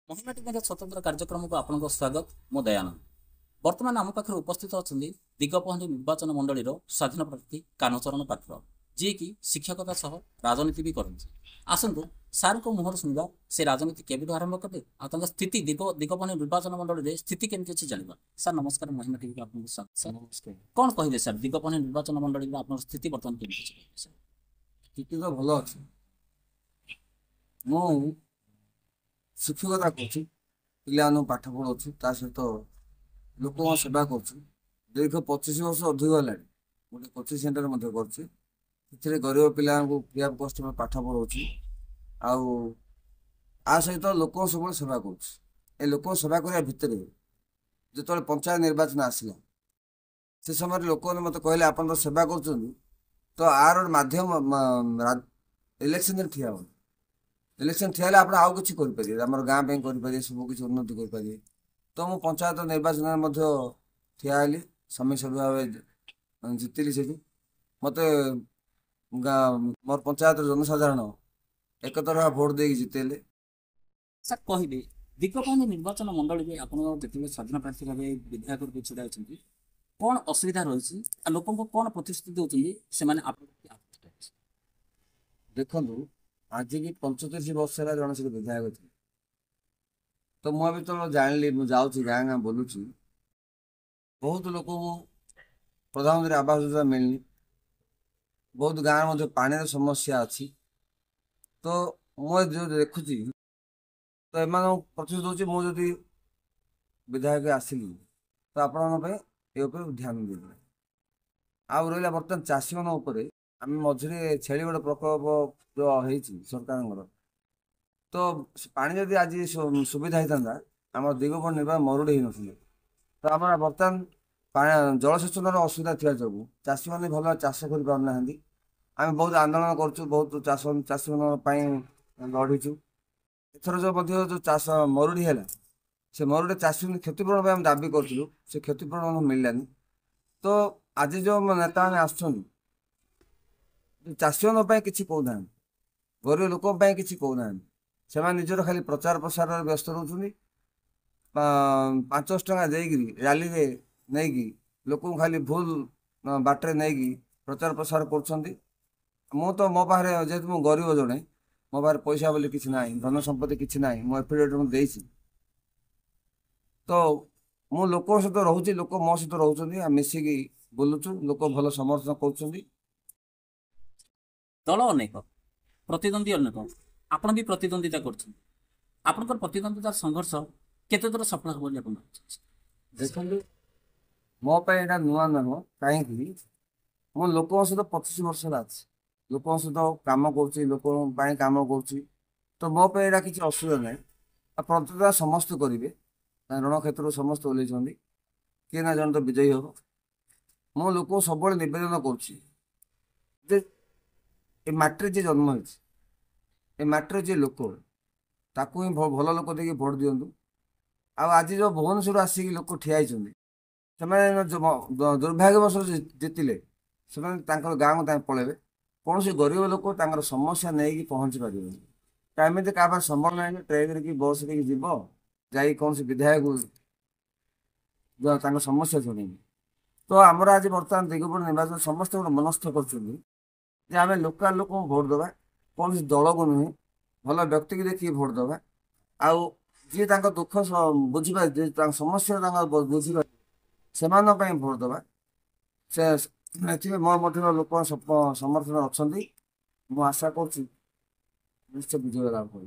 महिला टीवी स्वतंत्र कार्यक्रम को आपन स्वागत मो दयानंद। वर्तमान आम पाखे उपस्थित अच्छा दिगपहंडी निर्वाचन मंडल स्वाधीन प्रार्थी कानचरण पात्र जी कि शिक्षकता सह राजनीति भी करते। आसतु सार को मुहर शुणा से राजनीति केवल आरंभ कले आ स्थिति दिगपहंडी निर्वाचन मंडल में स्थिति केमती अच्छी जानवा। सर नमस्कार, महिला टीवी आपको स्वागत। सर नमस्कार, कौन कहे सर दिगपहंडी निर्वाचन मंडल में आप स्थिति बर्तमान केमती अच्छी? स्थिति तो भल अच्छे। मु शिक्षकता कर पान पाठ पढ़ाऊँ सहित लोक सेवा कर दीर्घ 25 वर्ष अधिक है गोटे कोचिंग सेंटर कर गरीब पिला फ्री ऑफ कॉस्ट में पाठ पढ़ाऊँ आ सहित लोक सब सेवा कर लोक सेवा करने भितर जो पंचायत निर्वाचन आसला से समय लोक मत कहले आप तो सेवा कर आर माध्यम इलेक्शन ठिया हो इलेक्शन ठिया आप आउ कि आम गाँ करें सब किसी उन्नति करें। तो मु पंचायत निर्वाचन ठिया हेली समय सभ्य भाव जीतिली से मत मोर पंचायत जनसाधारण एक तरह भोट दे जीतेले। सर कहबे दिगपहंडी निर्वाचन मंडल में आप स्वाधीन प्रार्थी भाव विधायक रूप छड़ा होती कौन असुविधा रही लोक कौन प्रतिश्रुति दौरान देखु आज की 35 वर्ष है जन से विधायक थे तो मुझे तो जानी मुझे गाँ गाँ बोलूँ बहुत लोक प्रधानमंत्री आवास योजना मिलनी बहुत गाँव में पानी समस्या अच्छी तो मुझे जो देखुची तो एम प्रतिश्रुति दूसरी मुझे विधायक आसिली तो आपण ध्यान दे आ रहा बर्तमान चाषी मान आम मझे छेली गोटे प्रकल्प जो है सरकार तो पानी जदि आज सुविधा होता आम दिगपहंडी निर्वाचन मरुड़ी हो न तो आम बर्तमान जलसेचन असुविधा थी जो चाषी मैंने भल चाष कर पाना आम बहुत आंदोलन करूँ बहुत चाषी लड़ीचु एथर जो चाष मरुड़ी है से मरुड़ी चाषी क्षतिपूरण आम दाबी करूँ से क्षतिपूरण मिललानी। तो आज जो नेता मैंने आसुँच चाषी मानी कि कहना गरीब लोक कि कहना से निजर खाली प्रचार प्रसार व्यस्त रोच 5 टଙ୍କା देगी रैली में नहीं लोक खाली भूल बाटे नहीं प्रचार प्रसार कर तो मो पाखे जेहतु मु गरीब जड़े मो पाखे पैसा बोली किसी ना धन संपत्ति किसी ना मो एफिडेविट मुझे तो मु लोक सहित रोचे लोक मो सहित रोच मिसिकी बुलुचु लोक भल समर्थन कर दल अनेक प्रतिद्वंदी अनेक आपण भी प्रतिद्वंदिता कर प्रतिद्वंदिता संघर्ष केते दूर सफल हो देखो मोप नुआ नुह कहीं मो लोक सहित 25 वर्ष आज लोक सहित कम कर कम कर तो मो किसी असुविधा ना प्रतिद्वंदिता समस्त करेंगे रण क्षेत्र समस्त ओल्लैंट किए ना जन तो विजयी हम मो लोक सब नवेदन कर माटी जी जन्म हो माटी जी लोक ताकू ही भल लोक देखिए भोट दिंतु आज जो भुवनेश्वर आसिक लोक ठिया दुर्भाग्यवश जीतिले से गाँव को पलैबे कौन सी गरीब लोक समस्या नहीं पहुँची पारे एमती क्या संभव ना ट्रेन कि बस लेकिन जीव जा कौन सी विधायक समस्या शुणे तो आमर आज बर्तमान दिगपहंडी निर्वाचन समस्त गोटे मनस्थ कर लोकाल लोक भोट दबा कौन सी दल को नुहे भल व्यक्ति की देखिए भोट दबा आउ जी दुख बुझीपारे समस्या बुझीपारे से भोट दबा से मोर लोक समर्थन अच्छा मु आशा कर निश्चय विजय लाभ कर।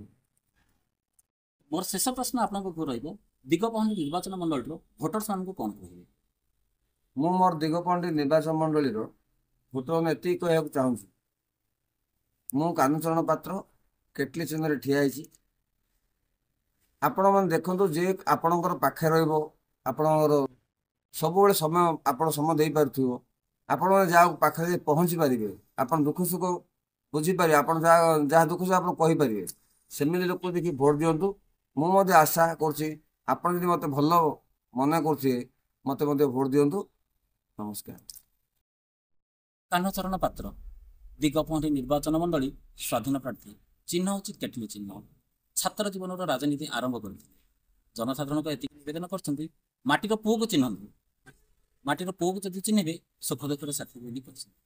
मोर शेष प्रश्न आपको दिगपहंडी निर्वाचन मंडल भोटर्स मान को कौन कहे मु मोर दिगपहंडी निर्वाचन मंडल भोटर मैंने एति कह चाहूँ मु कानूचरण पात्र केटली चिन्ह ठिया आपण मैंने देखु जे आपणकर पाखे रपर सब समय आप समय दे पार आपण जहाँ पाखे पहुँची पारे आप दुख सुख बुझीपारे आप जहाँ दुख सुख आप कहींपारे सेमती लोक देखिए भोट दिंतु मुझे आशा कर मत भल मन कर मत भोट दिंतु। नमस्कार। कान्हचरण पात्र दिगपहंडी निर्वाचन मंडल स्वाधीन प्रार्थी चिन्ह हूँ केटली चिन्ह ଛାତ୍ର ଜୀବନର ରାଜନୀତି ଆରମ୍ଭ କରିଥିଲେ। ଜନସାଧାରଣଙ୍କ ଏତିକି ନିବେଦନ କରିଛନ୍ତି, ମାଟିର ପୁଅକୁ ଚିହ୍ନନ୍ତୁ, ମାଟିର ପୁଅକୁ ଯଦି ଚିହ୍ନିବେ ସୁଖ ଦୁଃଖର ସାଥୀ ବୋଲି କହିଛନ୍ତି।